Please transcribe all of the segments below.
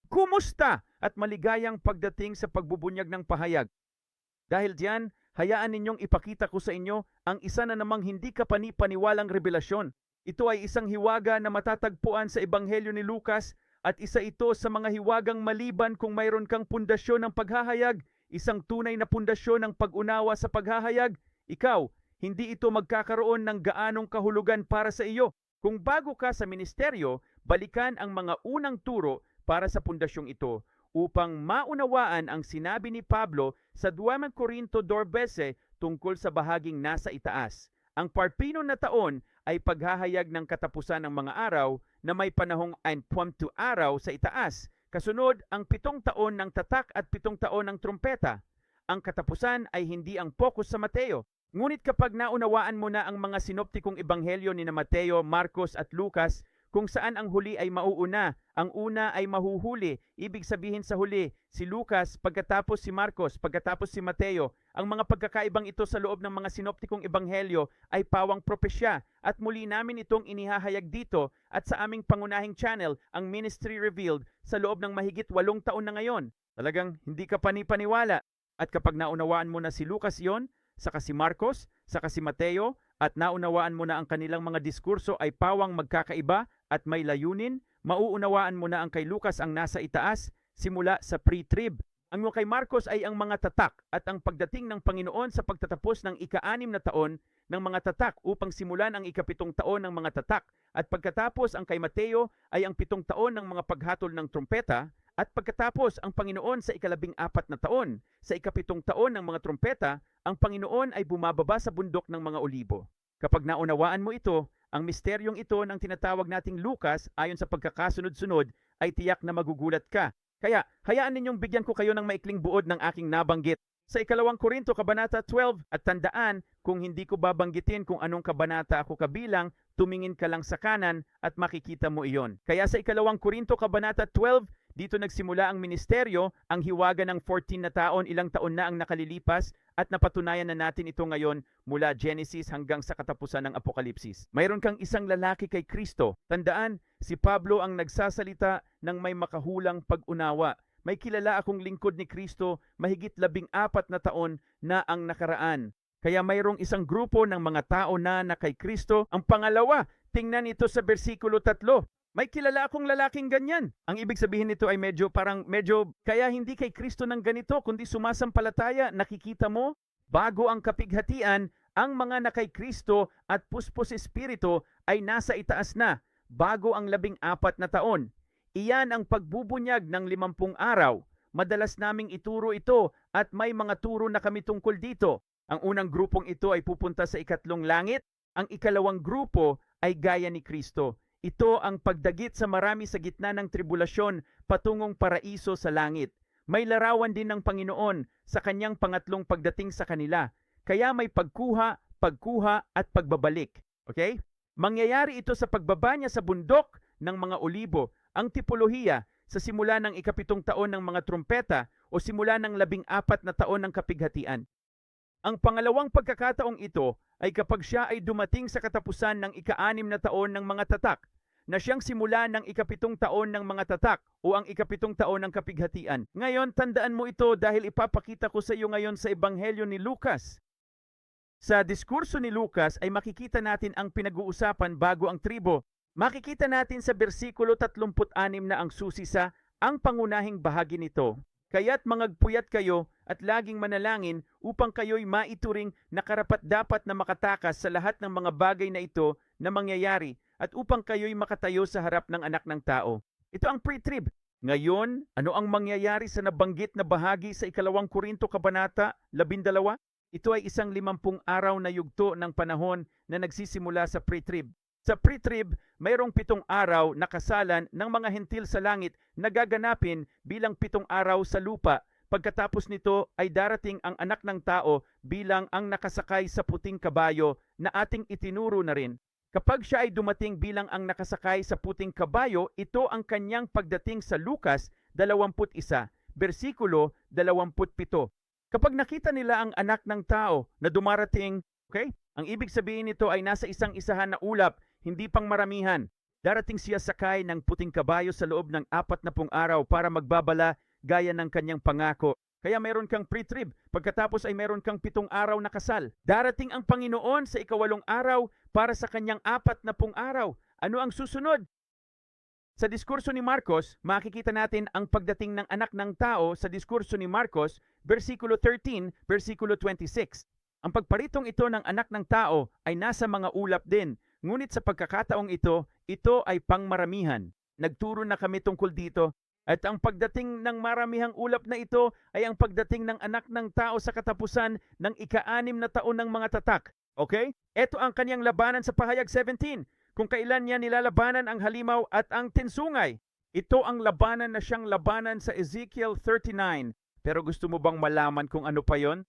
Kumusta at maligayang pagdating sa pagbubunyag ng pahayag. Dahil diyan, hayaan ninyong ipakita ko sa inyo ang isa na namang hindi kapani-paniwalang revelasyon. Ito ay isang hiwaga na matatagpuan sa Ebanghelyo ni Lucas at isa ito sa mga hiwagang maliban kung mayroon kang pundasyon ng paghahayag, isang tunay na pundasyon ng pag-unawa sa paghahayag, ikaw, hindi ito magkakaroon ng gaanong kahulugan para sa iyo. Kung bago ka sa ministeryo, balikan ang mga unang turo para sa pundasyong ito upang maunawaan ang sinabi ni Pablo sa 2 Corinto 12 tungkol sa bahaging nasa itaas. Ang parpino na taon ay paghahayag ng katapusan ng mga araw na may panahong impromptu araw sa itaas. Kasunod ang 7 taon ng tatak at 7 taon ng trumpeta. Ang katapusan ay hindi ang focus sa Mateo. Ngunit kapag naunawaan mo na ang mga sinoptikong ebanghelyo ni Mateo, Marcos at Lucas, kung saan ang huli ay mauuna, ang una ay mahuhuli, ibig sabihin sa huli, si Lucas, pagkatapos si Marcos, pagkatapos si Mateo. Ang mga pagkakaibang ito sa loob ng mga sinoptikong ebanghelyo ay pawang propesya at muli namin itong inihahayag dito at sa aming pangunahing channel, ang Ministry Revealed, sa loob ng mahigit 8 taon na ngayon. Talagang hindi ka panipaniwala. At kapag naunawaan mo na si Lucas yon, saka si Marcos, saka si Mateo, at naunawaan mo na ang kanilang mga diskurso ay pawang magkakaiba at may layunin, mauunawaan mo na ang kay Lucas ang nasa itaas, simula sa pre-trib. Ang kay Marcos ay ang mga tatak at ang pagdating ng Panginoon sa pagtatapos ng ika-6 na taon ng mga tatak upang simulan ang ika-7 taon ng mga tatak. At pagkatapos ang kay Mateo ay ang 7 taon ng mga paghatol ng trumpeta. At pagkatapos ang Panginoon sa ika-14 na taon, sa ika-7 taon ng mga trumpeta, ang Panginoon ay bumababa sa bundok ng mga olibo. Kapag naunawaan mo ito, ang misteryong ito ng tinatawag nating Lucas ayon sa pagkakasunod-sunod ay tiyak na magugulat ka. Kaya hayaan ninyong bigyan ko kayo ng maikling buod ng aking nabanggit. Sa 2 Korinto Kabanata 12 at tandaan kung hindi ko babanggitin kung anong kabanata ako kabilang, tumingin ka lang sa kanan at makikita mo iyon. Kaya sa 2 Korinto Kabanata 12, dito nagsimula ang ministeryo, ang hiwaga ng 14 na taon, ilang taon na ang nakalilipas at napatunayan na natin ito ngayon mula Genesis hanggang sa katapusan ng Apokalipsis. Mayroon kang isang lalaki kay Kristo. Tandaan, si Pablo ang nagsasalita ng may makahulang pag-unawa. May kilala akong lingkod ni Kristo mahigit 14 na taon na ang nakaraan. Kaya mayroong isang grupo ng mga tao na kay Kristo. Ang pangalawa, tingnan ito sa bersikulo 3. May kilala akong lalaking ganyan. Ang ibig sabihin nito ay medyo kaya hindi kay Kristo ng ganito, kundi sumasampalataya. Nakikita mo, bago ang kapighatian, ang mga na kay Kristo at puspos espiritu ay nasa itaas na, bago ang 14 na taon. Iyan ang pagbubunyag ng 50 araw. Madalas naming ituro ito at may mga turo na kami tungkol dito. Ang unang grupong ito ay pupunta sa ikatlong langit. Ang ikalawang grupo ay gaya ni Kristo. Ito ang pagdagit sa marami sa gitna ng tribulasyon patungong paraiso sa langit. May larawan din ng Panginoon sa kanyang pangatlong pagdating sa kanila. Kaya may pagkuha at pagbabalik. Okay? Mangyayari ito sa pagbaba niya sa bundok ng mga olibo. Ang tipolohiya sa simula ng ika-7 taon ng mga trumpeta o simula ng 14 na taon ng kapighatian. Ang pangalawang pagkakataong ito ay kapag siya ay dumating sa katapusan ng ika-6 na taon ng mga tatak, na siyang simula ng ika-7 taon ng mga tatak o ang ika-7 taon ng kapighatian. Ngayon, tandaan mo ito dahil ipapakita ko sa iyo ngayon sa Ebanghelyo ni Lucas. Sa diskurso ni Lucas ay makikita natin ang pinag-uusapan bago ang tribo. Makikita natin sa bersikulo 36 na ang susi sa ang pangunahing bahagi nito. Kaya't mangagpuyat kayo at laging manalangin upang kayo'y maituring na karapat-dapat na makatakas sa lahat ng mga bagay na ito na mangyayari at upang kayo'y makatayo sa harap ng anak ng tao. Ito ang pre-trib. Ngayon, ano ang mangyayari sa nabanggit na bahagi sa 2 Korinto Kabanata 12? Ito ay isang 50 araw na yugto ng panahon na nagsisimula sa pre-trib. Sa pre-trib, mayroong 7 araw na kasalan ng mga hentil sa langit na gaganapin bilang 7 araw sa lupa. Pagkatapos nito ay darating ang anak ng tao bilang ang nakasakay sa puting kabayo na ating itinuro na rin. Kapag siya ay dumating bilang ang nakasakay sa puting kabayo, ito ang kanyang pagdating sa Lucas 21, bersikulo 27. Kapag nakita nila ang anak ng tao na dumarating, okay? Ang ibig sabihin nito ay nasa isang isahan na ulap, hindi pang maramihan. Darating siya sakay ng puting kabayo sa loob ng 40 araw para magbabala gaya ng kanyang pangako. Kaya meron kang pre-trib, pagkatapos ay meron kang 7 araw na kasal. Darating ang Panginoon sa ika-8 araw para sa kanyang 40 araw. Ano ang susunod? Sa diskurso ni Marcos, makikita natin ang pagdating ng anak ng tao sa diskurso ni Marcos, versikulo 13, versikulo 26. Ang pagparitong ito ng anak ng tao ay nasa mga ulap din, ngunit sa pagkakataong ito ay pangmaramihan. Nagturo na kami tungkol dito. At ang pagdating ng maramihang ulap na ito ay ang pagdating ng anak ng tao sa katapusan ng ika-6 na taon ng mga tatak. Okay? Ito ang kanyang labanan sa pahayag 17. Kung kailan niya nilalabanan ang halimaw at ang tinsungay. Ito ang labanan na siyang labanan sa Ezekiel 39. Pero gusto mo bang malaman kung ano pa yon?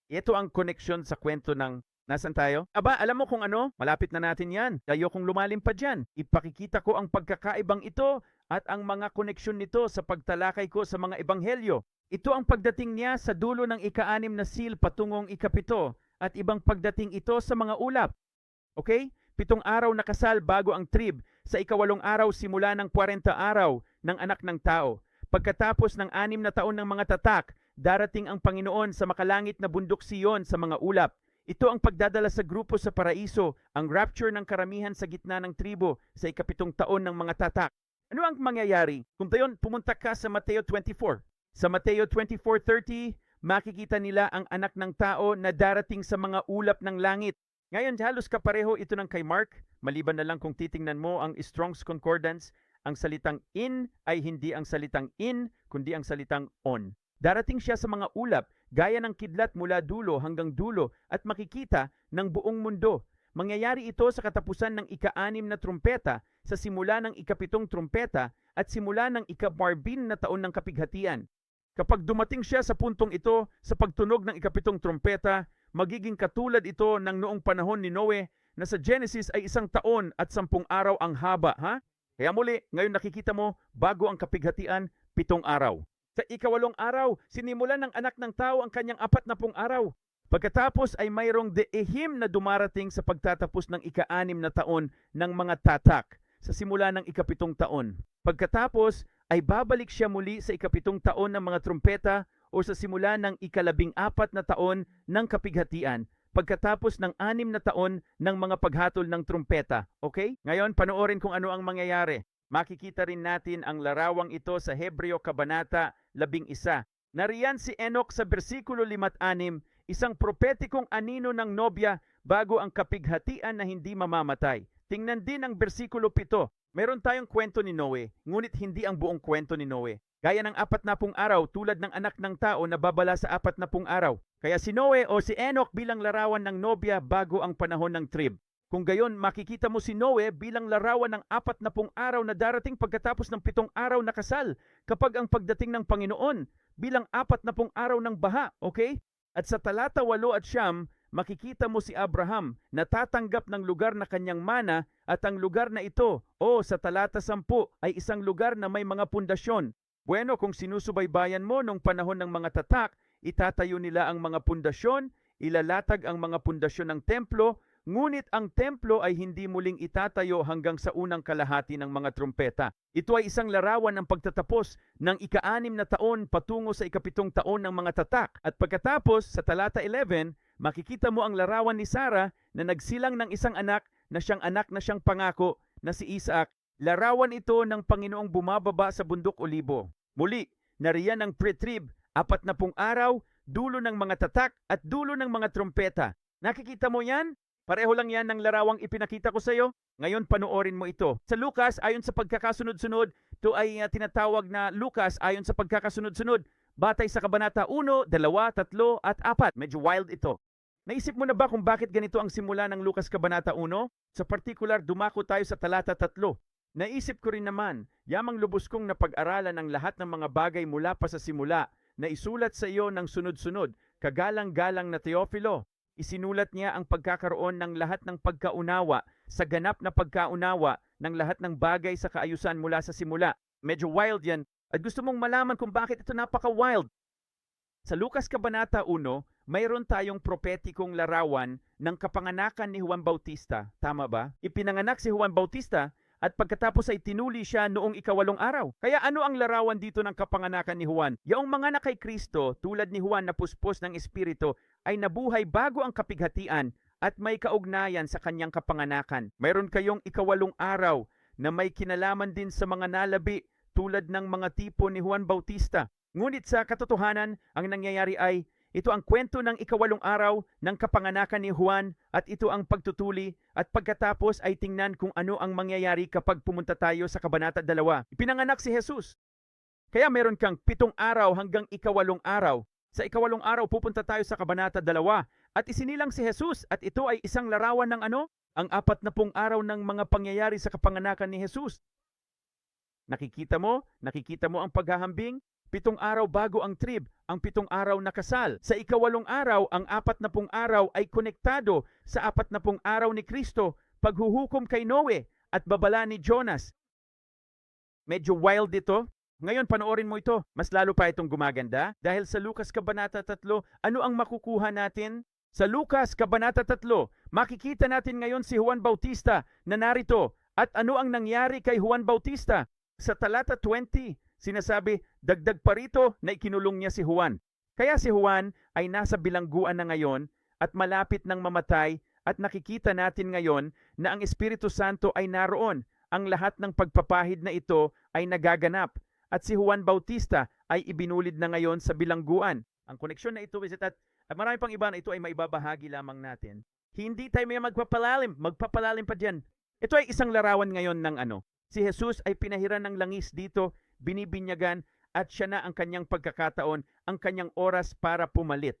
Ito ang koneksyon sa kwento ng nasan tayo? Aba, alam mo kung ano? Malapit na natin yan. Ayokong lumalim pa dyan. Ipakikita ko ang pagkakaibang ito at ang mga koneksyon nito sa pagtalakay ko sa mga ebanghelyo. Ito ang pagdating niya sa dulo ng ika-6 na seal patungong ika-7 at ibang pagdating ito sa mga ulap. Okay? 7 araw na kasal bago ang trib. Sa ika-8 araw simula ng 40 araw ng anak ng tao. Pagkatapos ng 6 na taon ng mga tatak, darating ang Panginoon sa makalangit na bundok Siyon sa mga ulap. Ito ang pagdadala sa grupo sa paraiso, ang rapture ng karamihan sa gitna ng tribo sa ika-7 taon ng mga tatak. Ano ang mangyayari? Kung tayon, pumunta ka sa Mateo 24. Sa Mateo 24:30, makikita nila ang anak ng tao na darating sa mga ulap ng langit. Ngayon, halos kapareho ito ng kay Mark, maliban na lang kung titingnan mo ang Strong's Concordance, ang salitang in ay hindi ang salitang in, kundi ang salitang on. Darating siya sa mga ulap, gaya ng kidlat mula dulo hanggang dulo at makikita ng buong mundo. Mangyayari ito sa katapusan ng ika-6 na trumpeta, sa simula ng ika-7 trumpeta at simula ng ika-14 na taon ng kapighatian. Kapag dumating siya sa puntong ito, sa pagtunog ng ika-7 trumpeta, magiging katulad ito ng noong panahon ni Noe na sa Genesis ay 1 taon at 10 araw ang haba. Ha? Kaya muli, ngayon nakikita mo, bago ang kapighatian, 7 araw. Sa ika-8 araw, sinimulan ng anak ng tao ang kanyang 40 araw. Pagkatapos ay mayroong deehim na dumarating sa pagtatapos ng ika-6 na taon ng mga tatak sa simula ng ika-7 taon. Pagkatapos ay babalik siya muli sa ika-7 taon ng mga trumpeta o sa simula ng ika-14 na taon ng kapighatian pagkatapos ng 6 na taon ng mga paghatol ng trumpeta. Okay? Ngayon, panoorin kung ano ang mangyayari. Makikita rin natin ang larawang ito sa Hebreo Kabanata 11. Nariyan si Enoch sa bersikulo 5-6, isang propetikong anino ng nobya bago ang kapighatian na hindi mamamatay. Tingnan din ang bersikulo 7. Meron tayong kwento ni Noe, ngunit hindi ang buong kwento ni Noe. Gaya ng 40 araw tulad ng anak ng tao na babala sa 40 araw. Kaya si Noe o si Enoch bilang larawan ng nobya bago ang panahon ng trib. Kung gayon, makikita mo si Noe bilang larawan ng 40 araw na darating pagkatapos ng 7 araw na kasal kapag ang pagdating ng Panginoon bilang 40 araw ng baha, okay? At sa talata 8 at 9, makikita mo si Abraham na tatanggap ng lugar na kanyang mana at ang lugar na ito, sa talata 10, ay isang lugar na may mga pundasyon. Bueno, kung sinusubaybayan mo nung panahon ng mga tatak, itatayo nila ang mga pundasyon, ilalatag ang mga pundasyon ng templo, ngunit ang templo ay hindi muling itatayo hanggang sa unang kalahati ng mga trumpeta. Ito ay isang larawan ng pagtatapos ng ika-6 na taon patungo sa ika-7 taon ng mga tatak. At pagkatapos, sa talata 11, makikita mo ang larawan ni Sarah na nagsilang ng isang anak na siyang pangako na si Isaac. Larawan ito ng Panginoong bumababa sa bundok Olibo. Muli, nariyan ang pre-trib, 40 araw, dulo ng mga tatak at dulo ng mga trumpeta. Nakikita mo yan? Pareho lang yan ng larawang ipinakita ko sa iyo. Ngayon, panoorin mo ito. Sa Lucas, ayon sa pagkakasunod-sunod, ito ay tinatawag na Lucas ayon sa pagkakasunod-sunod. Batay sa Kabanata 1, 2, 3, at 4. Medyo wild ito. Naisip mo na ba kung bakit ganito ang simula ng Lucas Kabanata 1? Sa partikular, dumako tayo sa talata 3. Naisip ko rin naman, yamang lubos kong napag-aralan ang lahat ng mga bagay mula pa sa simula na isulat sa iyo ng sunod-sunod, kagalang-galang na Teofilo. Isinulat niya ang pagkakaroon ng lahat ng pagkaunawa sa ganap na pagkaunawa ng lahat ng bagay sa kaayusan mula sa simula. Medyo wild yan at gusto mong malaman kung bakit ito napaka-wild. Sa Lucas Kabanata 1, mayroon tayong propetikong larawan ng kapanganakan ni Juan Bautista. Tama ba? Ipinanganak si Juan Bautista at pagkatapos ay tinuli siya noong ika-8 araw. Kaya ano ang larawan dito ng kapanganakan ni Juan? Yaong mga kay Kristo, tulad ni Juan na puspos ng Espiritu, ay nabuhay bago ang kapighatian at may kaugnayan sa kanyang kapanganakan. Mayroon kayong ika-8 araw na may kinalaman din sa mga nalabi tulad ng mga tipo ni Juan Bautista. Ngunit sa katotohanan, ang nangyayari ay ito ang kwento ng ika-8 araw ng kapanganakan ni Juan at ito ang pagtutuli at pagkatapos ay tingnan kung ano ang mangyayari kapag pumunta tayo sa Kabanata 2. Ipinanganak si Jesus. Kaya meron kang 7 araw hanggang ika-8 araw. Sa ika-8 araw pupunta tayo sa Kabanata 2 at isinilang si Jesus at ito ay isang larawan ng ano? Ang 40 araw ng mga pangyayari sa kapanganakan ni Jesus. Nakikita mo ang paghahambing? 7 araw bago ang trib, ang 7 araw na kasal. Sa ika-8 araw, ang 40 araw ay konektado sa 40 araw ni Kristo, paghuhukom kay Noe at babala ni Jonas. Medyo wild ito. Ngayon panoorin mo ito, mas lalo pa itong gumaganda. Dahil sa Lucas Kabanata 3, ano ang makukuha natin? Sa Lucas Kabanata 3, makikita natin ngayon si Juan Bautista na narito. At ano ang nangyari kay Juan Bautista? Sa talata 20, sinasabi, dagdag pa rito na ikinulong niya si Juan. Kaya si Juan ay nasa bilangguan na ngayon at malapit ng mamatay at nakikita natin ngayon na ang Espiritu Santo ay naroon. Ang lahat ng pagpapahid na ito ay nagaganap. At si Juan Bautista ay ibinulid na ngayon sa bilangguan. Ang koneksyon na ito, at marami pang iba na ito ay maibabahagi lamang natin. Hindi tayo may magpapalalim pa dyan. Ito ay isang larawan ngayon ng ano. Si Jesus ay pinahiran ng langis dito, binibinyagan at siya na ang kanyang pagkakataon, ang kanyang oras para pumalit.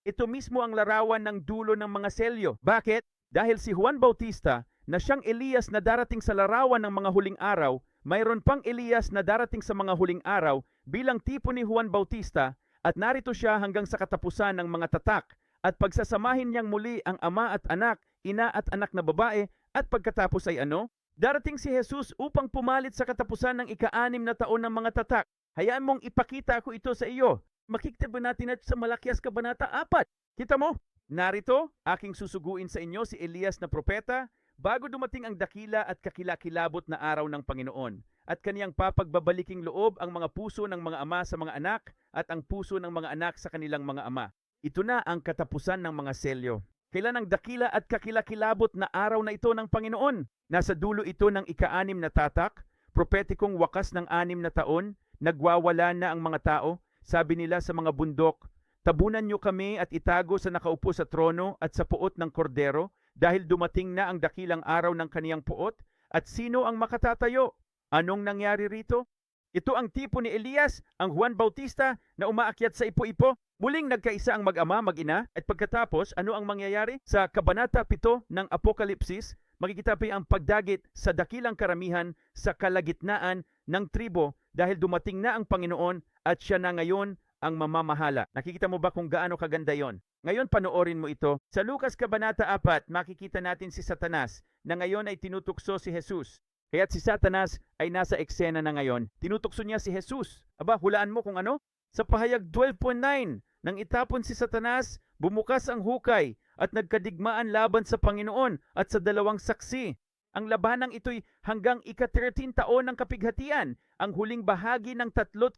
Ito mismo ang larawan ng dulo ng mga selyo. Bakit? Dahil si Juan Bautista na siyang Elias na darating sa larawan ng mga huling araw, mayroon pang Elias na darating sa mga huling araw bilang tipo ni Juan Bautista at narito siya hanggang sa katapusan ng mga tatak at pagsasamahin niyang muli ang ama at anak, ina at anak na babae at pagkatapos ay ano? Darating si Jesus upang pumalit sa katapusan ng ika-6 na taon ng mga tatak. Hayaan mong ipakita ko ito sa iyo. Makikita ba natin sa Malakias Kabanata 4? Kita mo? Narito, aking susuguin sa inyo si Elias na propeta bago dumating ang dakila at kakilakilabot na araw ng Panginoon at kaniyang papagbabaliking loob ang mga puso ng mga ama sa mga anak at ang puso ng mga anak sa kanilang mga ama. Ito na ang katapusan ng mga selyo. Kailan ang dakila at kakilakilabot na araw na ito ng Panginoon? Nasa dulo ito ng ika-6 na tatak, propetikong wakas ng 6 na taon, nagwawala na ang mga tao, sabi nila sa mga bundok, tabunan niyo kami at itago sa nakaupo sa trono at sa puot ng kordero, dahil dumating na ang dakilang araw ng kaniyang puot, at sino ang makatatayo? Anong nangyari rito? Ito ang tipo ni Elias, ang Juan Bautista na umaakyat sa ipo-ipo. Muling nagkaisa ang mag-ama, mag-ina, at pagkatapos, ano ang mangyayari? Sa Kabanata 7 ng Apokalipsis, makikita pa ang pagdagit sa dakilang karamihan sa kalagitnaan ng tribo dahil dumating na ang Panginoon at siya na ngayon ang mamamahala. Nakikita mo ba kung gaano kaganda yon? Ngayon panoorin mo ito. Sa Lucas Kabanata 4, makikita natin si Satanas na ngayon ay tinutukso si Jesus. Kaya't si Satanas ay nasa eksena na ngayon. Tinutukso niya si Jesus. Aba, hulaan mo kung ano? Sa pahayag 12.9, nang itapon si Satanas, bumukas ang hukay at nagkadigmaan laban sa Panginoon at sa dalawang saksi. Ang labanang ito'y hanggang ika-13 taon ng kapighatian, ang huling bahagi ng 3.5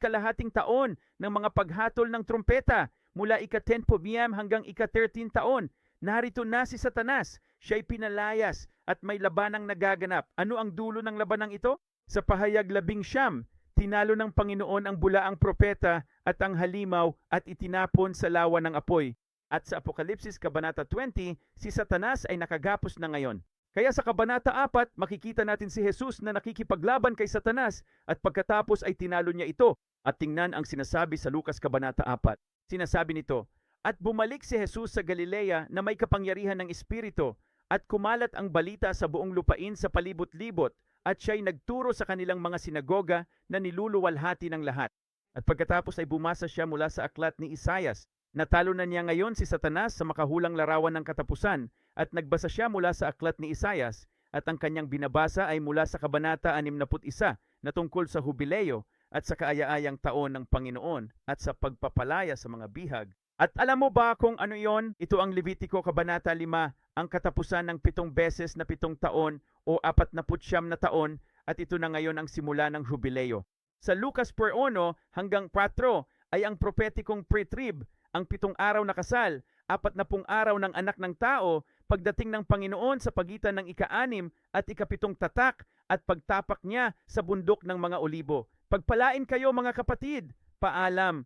taon ng mga paghatol ng trumpeta, mula ika-10 PM hanggang ika-13 taon. Narito na si Satanas, siya'y pinalayas at may labanang nagaganap. Ano ang dulo ng labanang ito? Sa pahayag 11, tinalo ng Panginoon ang bulaang propeta at ang halimaw at itinapon sa lawa ng apoy. At sa Apokalipsis Kabanata 20, si Satanas ay nakagapos na ngayon. Kaya sa Kabanata 4, makikita natin si Jesus na nakikipaglaban kay Satanas at pagkatapos ay tinalo niya ito. At tingnan ang sinasabi sa Lucas Kabanata 4. Sinasabi nito, at bumalik si Jesus sa Galilea na may kapangyarihan ng Espiritu at kumalat ang balita sa buong lupain sa palibot-libot at siya'y nagturo sa kanilang mga sinagoga na niluluwalhati ng lahat. At pagkatapos ay bumasa siya mula sa aklat ni Isaias. Natalo na niya ngayon si Satanas sa makahulang larawan ng katapusan at nagbasa siya mula sa aklat ni Isaias at ang kanyang binabasa ay mula sa Kabanata 61 na tungkol sa hubileo at sa kaaya-ayang taon ng Panginoon at sa pagpapalaya sa mga bihag At alam mo ba kung ano yon? Ito ang Levitiko Kabanata 5, ang katapusan ng 7 beses na 7 taon o 49 na taon, at ito na ngayon ang simula ng jubileo. Sa Lucas 1 hanggang 4 ay ang propetikong pre-trib, ang 7 araw na kasal, 40 araw ng anak ng tao, pagdating ng Panginoon sa pagitan ng ika-6 at ika-7 tatak at pagtapak niya sa bundok ng mga olibo. Pagpalain kayo mga kapatid, paalam.